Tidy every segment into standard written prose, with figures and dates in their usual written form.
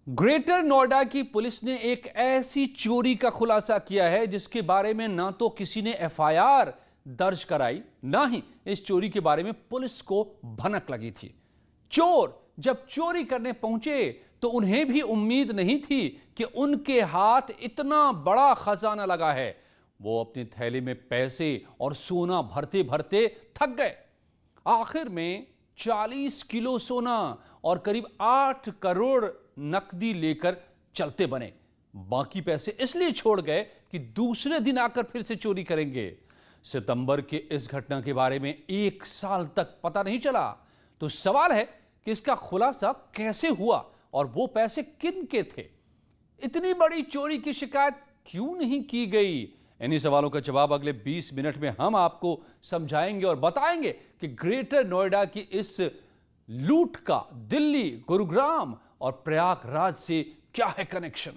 Greater Noida की police ने एक ऐसी चोरी का खुलासा किया है जिसके बारे में ना तो किसी ने एफआईआर दर्ज कराई, ना ही इस चोरी के बारे में पुलिस को भनक लगी थी। चोर जब चोरी करने पहुंचे तो उन्हें भी उम्मीद नहीं थी कि उनके हाथ इतना बड़ा खजाना लगा है। वो अपनी थैली में पैसे और सोना भरते भरते थक गए। आखिर में 40 किलो सोना और करीब 8 करोड़ नकदी लेकर चलते बने। बाकी पैसे इसलिए छोड़ गए कि दूसरे दिन आकर फिर से चोरी करेंगे। सितंबर के इस घटना के बारे में 1 साल तक पता नहीं चला। तो सवाल है कि इसका खुलासा कैसे हुआ और वो पैसे किन के थे? इतनी बड़ी चोरी की शिकायत क्यों नहीं की गई? इन्हीं सवालों का जवाब अगले 20 मिनट में हम आपको समझाएंगे और बताएंगे कि ग्रेटर नोएडा की इस लूट का दिल्ली, गुरुग्राम और प्रयागराज से क्या है कनेक्शन।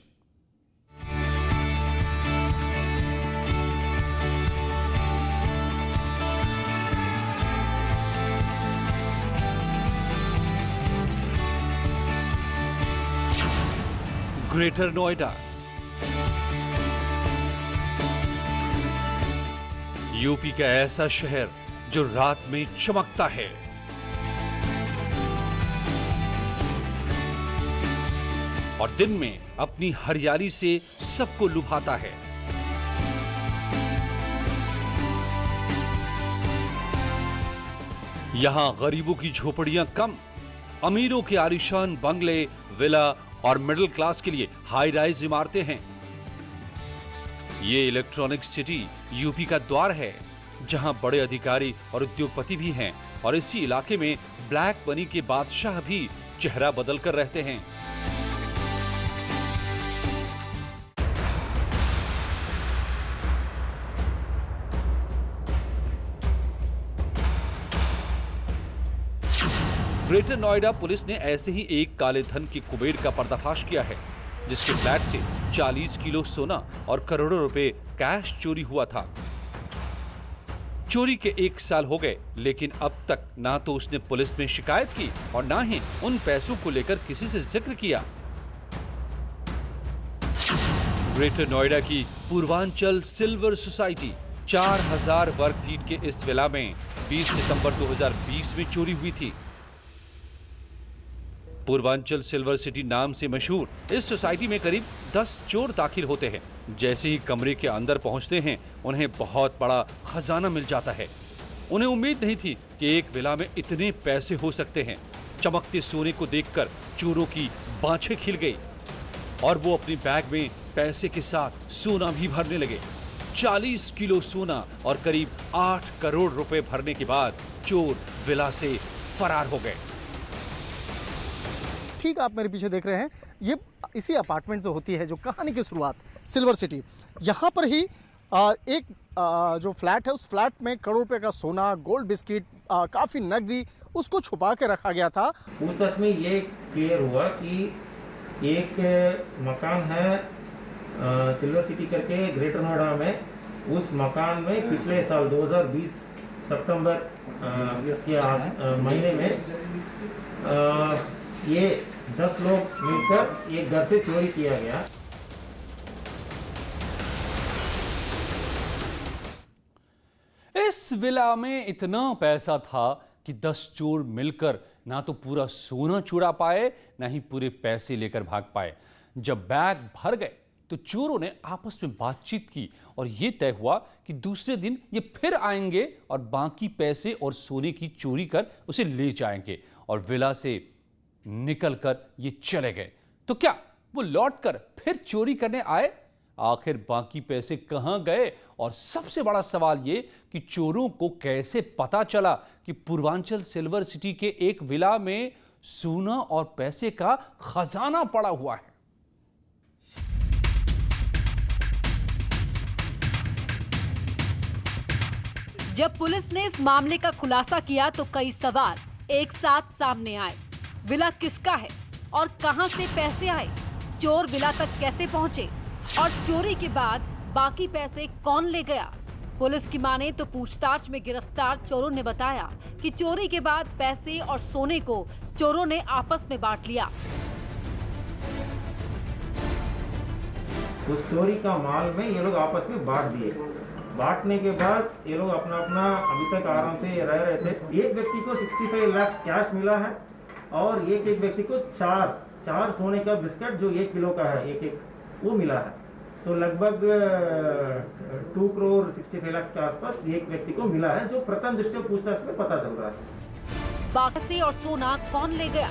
ग्रेटर नोएडा यूपी का ऐसा शहर जो रात में चमकता है, और दिन में अपनी हरियाली से सबको लुभाता है। यहां गरीबों की झोपड़ियां कम, अमीरों के आलीशान बंगले, विला और मिडिल क्लास के लिए हाई राइज इमारतें हैं। ये इलेक्ट्रॉनिक सिटी यूपी का द्वार है, जहां बड़े अधिकारी और उद्योगपति भी हैं, और इसी इलाके में ब्लैक मनी के बादशाह भी चेहरा बदल कर रहते हैं। ग्रेटर नोएडा पुलिस ने ऐसे ही एक काले धन के कुबेर का पर्दाफाश किया है, जिसके फ्लैट से 40 किलो सोना और करोड़ों रुपए कैश चोरी हुआ था। चोरी के 1 साल हो गए, लेकिन अब तक ना तो उसने पुलिस में शिकायत की और ना ही उन पैसों को लेकर किसी से जिक्र किया। ग्रेटर नोएडा की पूर्वांचल सिल्वर सोसाइटी 4000 वर्ग फीट के इस विला में 20 सितंबर 2020 में चोरी हुई थी। पूर्वांचल सिल्वर सिटी नाम से मशहूर इस सोसाइटी में करीब 10 चोर दाखिल होते हैं। जैसे ही कमरे के अंदर पहुंचते हैं, उन्हें बहुत बड़ा खजाना मिल जाता है। उन्हें उम्मीद नहीं थी कि एक विला में इतने पैसे हो सकते हैं। चमकते सोने को देखकर चोरों की बाँछें खिल गई और वो अपनी बैग में पैसे के साथ सोना भी भरने लगे। 40 किलो सोना और करीब 8 करोड़ रुपए भरने के बाद चोर विला से फरार हो गए। ठीक आप मेरे पीछे देख रहे हैं, ये इसी अपार्टमेंट से होती है जो कहानी की शुरुआत, सिल्वर सिटी। यहाँ पर ही एक जो फ्लैट है, उस फ्लैट में करोड़ रुपए का सोना, गोल्ड बिस्किट, काफ़ी नकदी उसको छुपा के रखा गया था। पूछताछ में ये क्लियर हुआ कि एक मकान है सिल्वर सिटी करके ग्रेटर नोएडा में। उस मकान में पिछले साल 2020 सितंबर के महीने में ये 10 लोग मिलकर एक घर से चोरी किया गया। इस विला में इतना पैसा था कि 10 चोर मिलकर ना तो पूरा सोना चुरा पाए, ना ही पूरे पैसे लेकर भाग पाए। जब बैग भर गए तो चोरों ने आपस में बातचीत की और यह तय हुआ कि दूसरे दिन ये फिर आएंगे और बाकी पैसे और सोने की चोरी कर उसे ले जाएंगे, और विला से निकलकर ये चले गए। तो क्या वो लौटकर फिर चोरी करने आए? आखिर बाकी पैसे कहां गए? और सबसे बड़ा सवाल ये कि चोरों को कैसे पता चला कि पूर्वांचल सिल्वर सिटी के एक विला में सोना और पैसे का खजाना पड़ा हुआ है। जब पुलिस ने इस मामले का खुलासा किया तो कई सवाल एक साथ सामने आए। विला किसका है और कहां से पैसे आए? चोर विला तक कैसे पहुंचे? और चोरी के बाद बाकी पैसे कौन ले गया? पुलिस की माने तो पूछताछ में गिरफ्तार चोरों ने बताया कि चोरी के बाद पैसे और सोने को चोरों ने आपस में बांट लिया। उस चोरी का माल में ये लोग आपस में बांट दिए। बांटने के बाद ये लोग अपना अपना अभी तक आराम से रह रहे थे। एक व्यक्ति को 65 लाख कैश मिला है और एक व्यक्ति को चार सोने का बिस्किट जो 1 किलो का है एक वो मिला है। तो लगभग 2 करोड़ 65 लाख के आसपास एक व्यक्ति को मिला है, जो प्रथम दृष्टया पूछताछ में पता चल रहा है। बाकी और सोना कौन ले गया?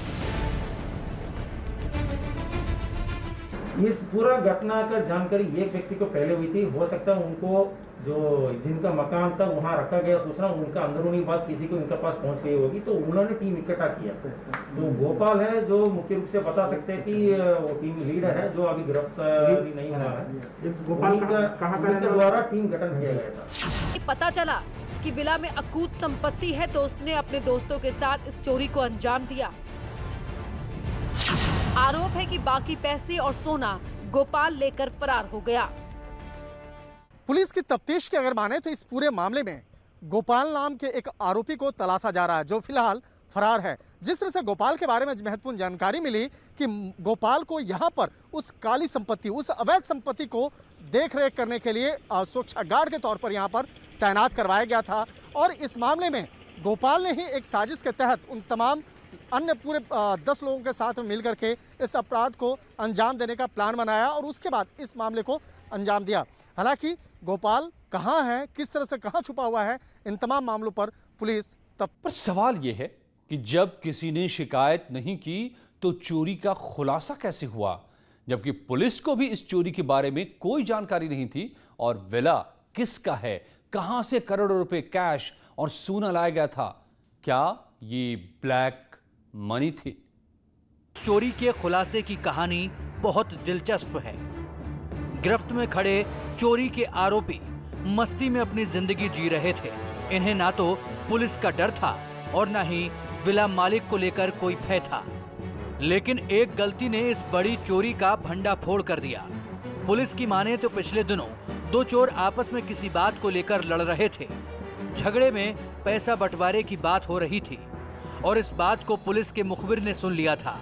इस पूरा घटना का जानकारी एक व्यक्ति को पहले हुई थी। हो सकता है उनको जो जिनका मकान था वहां रखा गया सूचना, उनका अंदरूनी बात किसी को इनके पास पहुंच गई होगी, तो उन्होंने टीम इकट्ठा किया। तो गोपाल है जो मुख्य रूप से बता सकते हैं कि वो टीम लीडर है, जो अभी गिरफ्तारी नहीं हुआ है। गोपाल का द्वारा टीम गठन किया गया था। पता चला कि विला में अकूत संपत्ति है, तो उसने अपने दोस्तों के साथ इस चोरी को अंजाम दिया। आरोप है कि बाकी पैसे और सोना गोपाल लेकर फरार हो गया। पुलिस की तफ्तीश की अगर माने तो इस पूरे मामले में गोपाल नाम के एक आरोपी को तलाशा जा रहा है, जो फिलहाल फरार है। जिस तरह से गोपाल के बारे में महत्वपूर्ण जानकारी मिली कि गोपाल को यहाँ पर उस काली संपत्ति, उस अवैध संपत्ति को देख रेख करने के लिए सुरक्षा गार्ड के तौर पर यहाँ पर तैनात करवाया गया था। और इस मामले में गोपाल ने ही एक साजिश के तहत उन तमाम अन्य पूरे 10 लोगों के साथ मिल करके इस अपराध को अंजाम देने का प्लान बनाया और उसके बाद इस मामले को अंजाम दिया। हालांकि गोपाल कहां है, किस तरह से कहां छुपा हुआ है, इन तमाम मामलों पर पुलिस पर सवाल यह है कि जब किसी ने शिकायत नहीं की तो चोरी का खुलासा कैसे हुआ, जबकि पुलिस को भी इस चोरी के बारे में कोई जानकारी नहीं थी। और विला किसका है, कहां से करोड़ों रुपए कैश और सोना लाया गया था, क्या ये ब्लैक मनी थी? चोरी के खुलासे की कहानी बहुत दिलचस्प है। गिरफ्त में खड़े चोरी के आरोपी मस्ती में अपनी जिंदगी जी रहे थे। इन्हें ना तो पुलिस का डर था और ना ही विला मालिक को लेकर कोई भय था। लेकिन एक गलती ने इस बड़ी चोरी का भंडाफोड़ कर दिया। पुलिस की माने तो पिछले दिनों 2 चोर आपस में किसी बात को लेकर लड़ रहे थे। झगड़े में पैसा बंटवारे की बात हो रही थी और इस बात को पुलिस के मुखबिर ने सुन लिया था।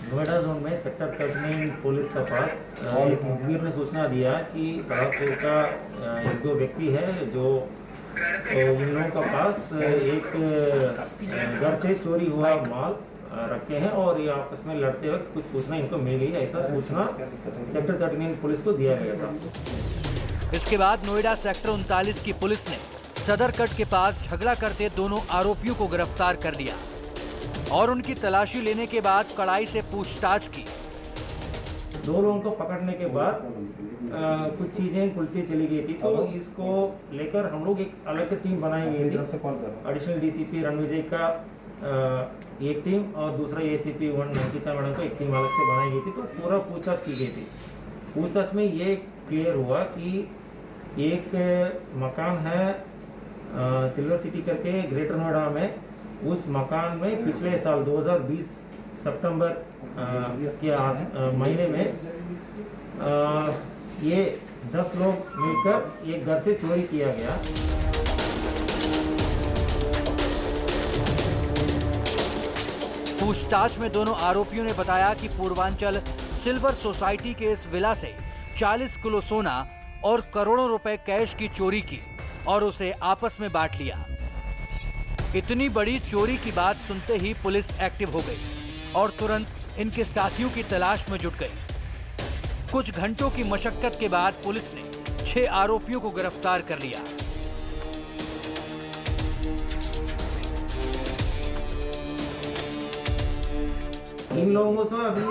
नोएडा जोन में सेक्टर 13 पुलिस का पास एक मुखबिर ने सूचना दिया कि सहारनपुर का 1-2 व्यक्ति है जो इन लोगों का पास एक घर से चोरी हुआ माल रखे हैं और ये आपस में लड़ते वक्त कुछ सूचना इनको मिल गई। ऐसा सूचना सेक्टर 13 पुलिस को दिया गया था। इसके बाद नोएडा सेक्टर 39 की पुलिस ने सदरकट के पास झगड़ा करते दोनों आरोपियों को गिरफ्तार कर लिया और उनकी तलाशी लेने के बाद कड़ाई से पूछताछ की। 2 लोगों को पकड़ने के बाद कुछ चीजें उल्टी चली गई थी, तो इसको लेकर हम लोग एक अलग से टीम बनाई गई थी। एडिशनल डीसीपी रणविजय का एक टीम और दूसरा एसीपी 1 अंकिता मैडम का एक टीम अलग से बनाई गई थी। तो पूरा पूछताछ की गई थी। पूछताछ में ये क्लियर हुआ कि एक मकान है सिल्वर सिटी करके ग्रेटर नोएडा में, उस मकान में पिछले साल 2020 सितंबर के महीने में ये 10 लोग मिलकर एक घर से चोरी किया गया। पूछताछ में दोनों आरोपियों ने बताया कि पूर्वांचल सिल्वर सोसाइटी के इस विला से 40 किलो सोना और करोड़ों रुपए कैश की चोरी की और उसे आपस में बांट लिया। इतनी बड़ी चोरी की बात सुनते ही पुलिस एक्टिव हो गई और तुरंत इनके साथियों की तलाश में जुट गई। कुछ घंटों की मशक्कत के बाद पुलिस ने 6 आरोपियों को गिरफ्तार कर लिया। इन लोगों से अभी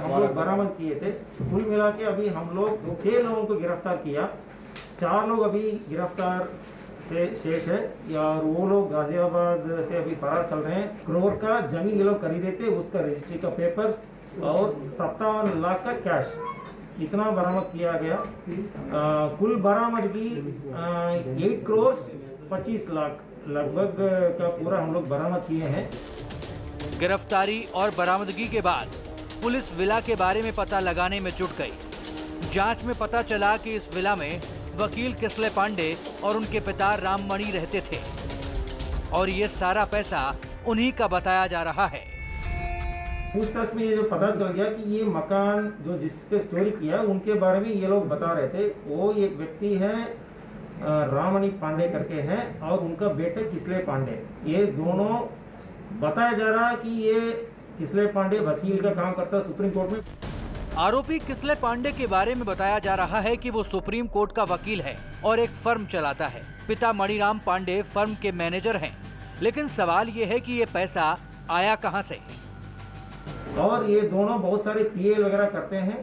हम लोग बरामद किए थे। कुल मिला के अभी हम लोग 6 लोगों को गिरफ्तार किया। 4 लोग अभी गिरफ्तार से शेष है और वो लोग गाजियाबाद से अभी फरार चल रहे हैं। करोड़ का जमीन ये लोग खरीदे थे, उसका रजिस्ट्री का पेपर्स और 57 लाख का कैश, इतना बरामद किया गया। कुल बरामदगी 8 करोड़ 25 लाख लगभग का पूरा हम लोग बरामद किए हैं। गिरफ्तारी और बरामदगी के बाद पुलिस विला के बारे में पता लगाने में जुट गई। जांच में पता चला कि इस विला में वकील किसले पांडे और उनके पिता राममणि रहते थे और ये सारा पैसा उन्हीं का बताया जा रहा है। पूछताछ में ये जो पता चल गया कि ये मकान जो जिसके चोरी किया उनके बारे में ये लोग बता रहे थे। वो एक व्यक्ति है राममणि पांडे करके हैं और उनका बेटे किसले पांडे। ये दोनों बताया जा रहा है कि ये किसले पांडे वकील का काम करता है सुप्रीम कोर्ट में। आरोपी किसले पांडे के बारे में बताया जा रहा है कि वो सुप्रीम कोर्ट का वकील है और एक फर्म चलाता है। पिता मणिराम पांडे फर्म के मैनेजर हैं, लेकिन सवाल ये है कि ये पैसा आया कहां से। और ये दोनों बहुत सारे पीएल वगैरह करते हैं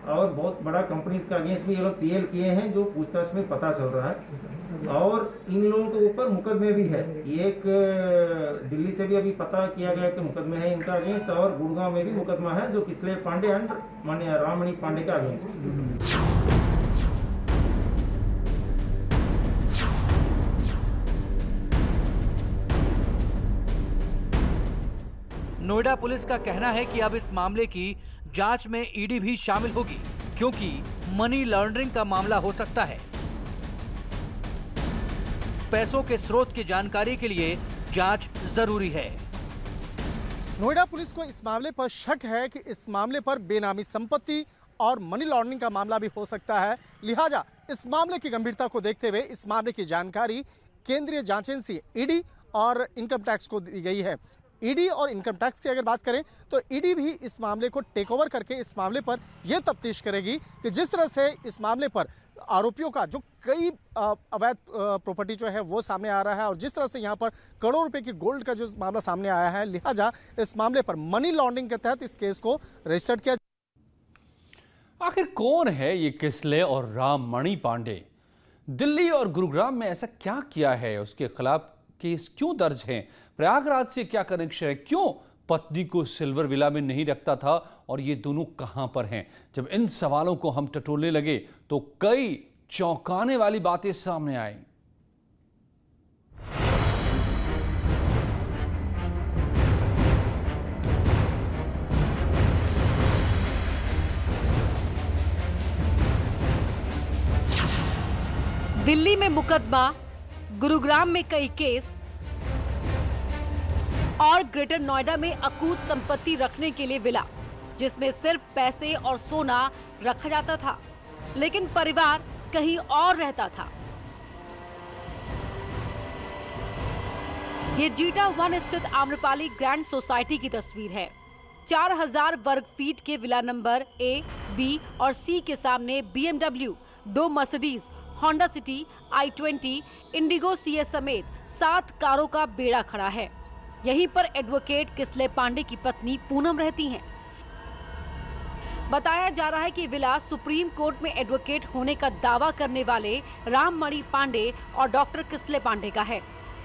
और बहुत बड़ा कंपनी का अगेंस्ट भी ये लोग पीएल किए हैं, जो पूछताछ में पता चल रहा है। और इन लोगों के ऊपर मुकदमे भी है। एक दिल्ली से भी अभी पता किया गया कि मुकदमे है इनका अगेंस्ट, और गुड़गांव में भी मुकदमा है जो किसले पांडे एंड राममणि पांडे का अगेंस्ट। नोएडा पुलिस का कहना है कि अब इस मामले की जांच में ईडी भी शामिल होगी, क्योंकि मनी लॉन्ड्रिंग का मामला हो सकता है। पैसों के स्रोत की जानकारी के लिए जांच जरूरी है। नोएडा पुलिस को इस मामले पर शक है कि इस मामले पर बेनामी संपत्ति और मनी लॉन्ड्रिंग का मामला भी हो सकता है। लिहाजा इस मामले की गंभीरता को देखते हुए इस मामले की जानकारी केंद्रीय जांच एजेंसी ईडी और इनकम टैक्स को दी गई है। ईडी और इनकम टैक्स की अगर बात करें तो ईडी भी इस मामले को टेक ओवर करके इस मामले पर यह तफ्तीश करेगी कि जिस तरह से इस मामले पर आरोपियों का जो कई अवैध प्रॉपर्टी जो है वो सामने आ रहा है और जिस तरह से यहाँ पर करोड़ों रुपए की गोल्ड का जो मामला सामने आया है, लिहाजा इस मामले पर मनी लॉन्ड्रिंग के तहत इस केस को रजिस्टर्ड किया। आखिर कौन है ये किसले और राममणि पांडे? दिल्ली और गुरुग्राम में ऐसा क्या किया है? उसके खिलाफ केस क्यों दर्ज हैं? प्रयागराज से क्या कनेक्शन है? क्यों पत्नी को सिल्वर विला में नहीं रखता था और ये दोनों कहां पर हैं? जब इन सवालों को हम टटोलने लगे तो कई चौंकाने वाली बातें सामने आई। दिल्ली में मुकदमा, गुरुग्राम में कई केस और ग्रेटर नोएडा में अकूत संपत्ति रखने के लिए विला, जिसमें सिर्फ पैसे और सोना रखा जाता था, लेकिन परिवार कहीं और रहता था। ये जीटा 1 स्थित आम्रपाली ग्रैंड सोसाइटी की तस्वीर है। 4000 वर्ग फीट के विला नंबर ए, बी और सी के सामने BMW, 2 Mercedes, Honda city, i20, Indigo CS समेत 7 कारों का बेड़ा खड़ा है। यहीं पर एडवोकेट किसले पांडे की पत्नी पूनम रहती हैं। बताया जा रहा है कि विला सुप्रीम कोर्ट में एडवोकेट होने का दावा करने वाले राममणि पांडे और डॉक्टर किसले पांडे का है।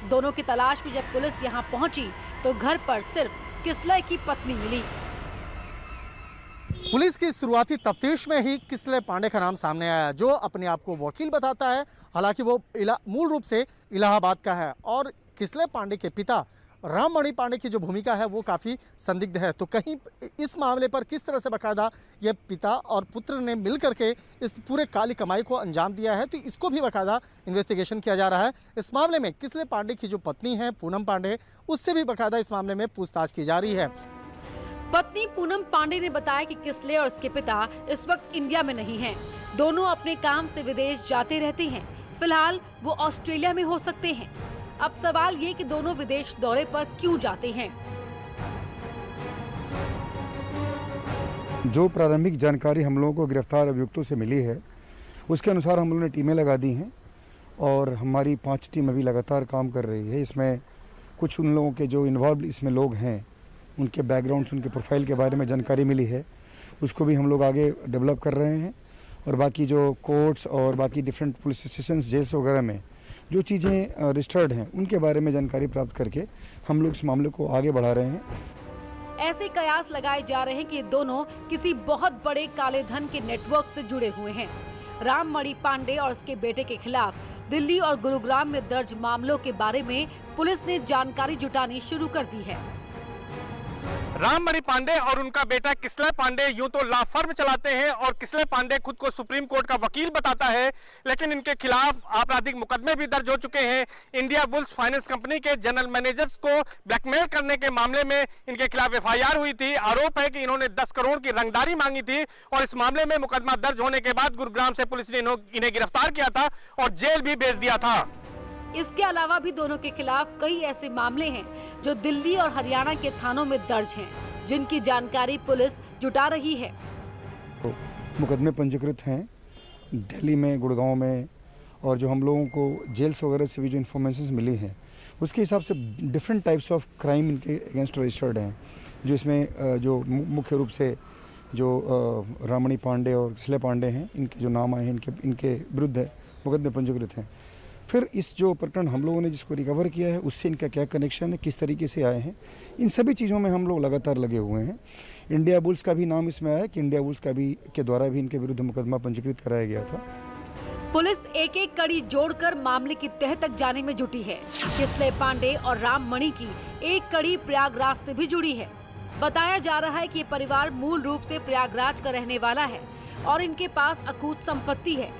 दोनों की तलाश में जब पुलिस यहां पहुंची तो घर पर सिर्फ किसले की पत्नी मिली। पुलिस की शुरुआती तफ्तीश में ही किसले पांडे का नाम सामने आया, जो अपने आप को वकील बताता है। हालांकि वो मूल रूप से इलाहाबाद का है और किसले पांडे के पिता राममणि पांडे की जो भूमिका है वो काफ़ी संदिग्ध है। तो कहीं इस मामले पर किस तरह से बाकायदा ये पिता और पुत्र ने मिलकर के इस पूरे काली कमाई को अंजाम दिया है, तो इसको भी बाकायदा इन्वेस्टिगेशन किया जा रहा है। इस मामले में किसले पांडे की जो पत्नी है पूनम पांडे, उससे भी बाकायदा इस मामले में पूछताछ की जा रही है। पत्नी पूनम पांडे ने बताया कि किसले और उसके पिता इस वक्त इंडिया में नहीं हैं। दोनों अपने काम से विदेश जाते रहते हैं। फिलहाल वो ऑस्ट्रेलिया में हो सकते हैं। अब सवाल ये कि दोनों विदेश दौरे पर क्यों जाते हैं। जो प्रारंभिक जानकारी हम लोगों को गिरफ्तार अभियुक्तों से मिली है, उसके अनुसार हम लोगों ने टीमें लगा दी हैं और हमारी 5 टीम अभी लगातार काम कर रही है। इसमें कुछ उन लोगों के जो इन्वॉल्व इसमें लोग हैं, उनके बैकग्राउंड्स, उनके प्रोफाइल के बारे में जानकारी मिली है, उसको भी हम लोग आगे डेवलप कर रहे हैं। और बाकी जो कोर्ट्स और बाकी डिफरेंट पुलिस स्टेशंस, जेल्स वगैरह में जो चीज़ें रजिस्टर्ड हैं, उनके बारे में जानकारी प्राप्त करके हम लोग इस मामले को आगे बढ़ा रहे हैं। ऐसे कयास लगाए जा रहे हैं कि दोनों किसी बहुत बड़े काले धन के नेटवर्क से जुड़े हुए हैं। राममणि पांडे और उसके बेटे के खिलाफ दिल्ली और गुरुग्राम में दर्ज मामलों के बारे में पुलिस ने जानकारी जुटानी शुरू कर दी है। राममणि पांडे और उनका बेटा किसलय पांडे यूं तो लॉ फर्म चलाते हैं और किसलय पांडे खुद को सुप्रीम कोर्ट का वकील बताता है, लेकिन इनके खिलाफ आपराधिक मुकदमे भी दर्ज हो चुके हैं। इंडिया बुल्स फाइनेंस कंपनी के जनरल मैनेजर्स को ब्लैकमेल करने के मामले में इनके खिलाफ एफआईआर हुई थी। आरोप है कि इन्होंने 10 करोड़ की रंगदारी मांगी थी और इस मामले में मुकदमा दर्ज होने के बाद गुरुग्राम से पुलिस ने इन्हें गिरफ्तार किया था और जेल भी भेज दिया था। इसके अलावा भी दोनों के खिलाफ कई ऐसे मामले हैं जो दिल्ली और हरियाणा के थानों में दर्ज हैं, जिनकी जानकारी पुलिस जुटा रही है। मुकदमे पंजीकृत हैं दिल्ली में, गुड़गांव में, और जो हम लोगों को जेल्स वगैरह से भी जो इन्फॉर्मेशन मिली हैं उसके हिसाब से डिफरेंट टाइप्स ऑफ क्राइम इनके अगेंस्ट रजिस्टर्ड हैं, जो इसमें जो मुख्य रूप से जो राममणि पांडे और किसलय पांडे हैं, इनके जो नाम आए हैं इनके विरुद्ध मुकदमे पंजीकृत हैं। फिर इस जो प्रकरण हम लोगों ने जिसको रिकवर किया है उससे इनका क्या कनेक्शन है, किस तरीके से आए हैं, इन सभी चीज़ों में हम लोग लगातार लगे हुए हैं। इंडिया बुल्स का भी नाम इसमें आया कि इंडिया बुल्स का भी के द्वारा भी इनके विरुद्ध मुकदमा पंजीकृत कराया गया था। पुलिस एक एक कड़ी जोड़कर मामले की तह तक जाने में जुटी है। किसलय पांडे और राममणि की एक कड़ी प्रयागराज से भी जुड़ी है। बताया जा रहा है कि ये परिवार मूल रूप से प्रयागराज का रहने वाला है और इनके पास अकूत संपत्ति है।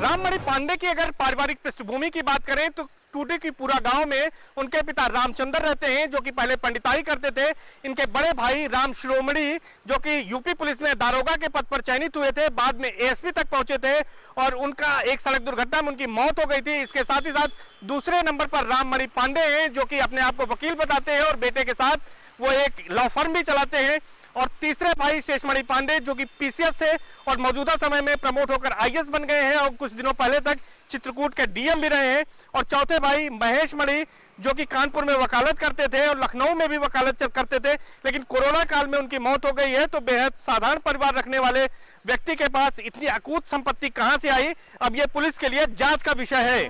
राममणि पांडे की अगर पारिवारिक पृष्ठभूमि की बात करें तो टूटी की पूरा गांव में उनके पिता रामचंद्र रहते हैं, जो कि पहले पंडिताई करते थे। इनके बड़े भाई राम शिरोमणि, जो कि यूपी पुलिस में दारोगा के पद पर चयनित हुए थे, बाद में एएसपी तक पहुंचे थे और उनका एक सड़क दुर्घटना में उनकी मौत हो गई थी। इसके साथ ही साथ दूसरे नंबर पर राममणि पांडे हैं, जो कि अपने आप को वकील बताते हैं और बेटे के साथ वो एक लॉ फर्म भी चलाते हैं। और तीसरे भाई शेषमणि पांडे, जो कि पीसीएस थे और मौजूदा समय में प्रमोट होकर आईएएस बन गए हैं और कुछ दिनों पहले तक चित्रकूट के डीएम भी रहे हैं। और चौथे भाई महेश मणि, जो कि कानपुर में वकालत करते थे और लखनऊ में भी वकालत करते थे, लेकिन कोरोना काल में उनकी मौत हो गई है। तो बेहद साधारण परिवार रखने वाले व्यक्ति के पास इतनी अकूत संपत्ति कहां से आई, अब ये पुलिस के लिए जांच का विषय है।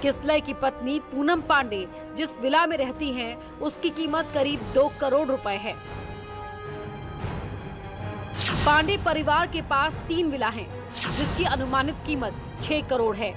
किसलय की पत्नी पूनम पांडे जिस विला में रहती हैं, उसकी कीमत करीब 2 करोड़ रुपए है। पांडे परिवार के पास 3 विला हैं, जिसकी अनुमानित कीमत 6 करोड़ है।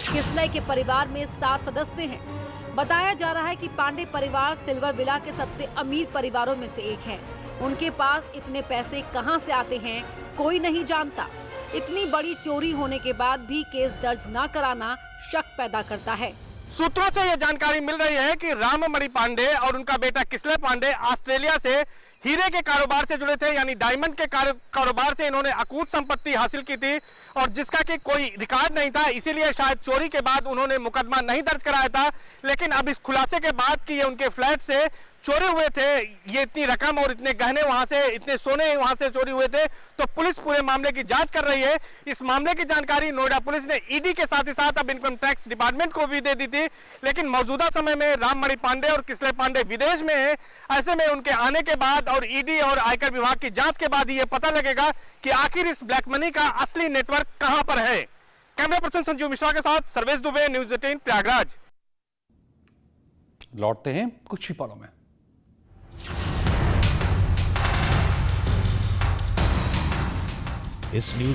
किसलय के परिवार में 7 सदस्य हैं। बताया जा रहा है कि पांडे परिवार सिल्वर विला के सबसे अमीर परिवारों में से एक है। उनके पास इतने पैसे कहां से आते हैं, कोई नहीं जानता। इतनी बड़ी चोरी होने के बाद भी केस दर्ज न कराना शक पैदा करता है। सूत्रों से यह जानकारी मिल रही है कि राममणि पांडे और उनका बेटा किसलय पांडे ऑस्ट्रेलिया से हीरे के कारोबार से जुड़े थे, यानी डायमंड के कारोबार से इन्होंने अकूत संपत्ति हासिल की थी और जिसका कि कोई रिकॉर्ड नहीं था, इसीलिए शायद चोरी के बाद उन्होंने मुकदमा नहीं दर्ज कराया था। लेकिन अब इस खुलासे के बाद कि ये उनके फ्लैट से चोरी हुए थे, ये इतनी रकम और इतने गहने वहां से, इतने सोने वहां से चोरी हुए थे, तो पुलिस पूरे मामले की जांच कर रही है। इस मामले की जानकारी नोएडा पुलिस ने ईडी के साथ ही साथ अब इनकम टैक्स डिपार्टमेंट को भी दे दी थी। लेकिन मौजूदा समय में राममणि पांडे और किसलय पांडे विदेश में है। ऐसे में उनके आने के बाद और ईडी और आयकर विभाग की जांच के बाद ही ये पता लगेगा कि आखिर इस ब्लैक मनी का असली नेटवर्क कहां पर है। कैमरा पर्सन संजीव मिश्रा के साथ सर्वेश दुबे, न्यूज़ 18 प्रयागराज। लौटते हैं कुछ ही पलों में। इस न्यूज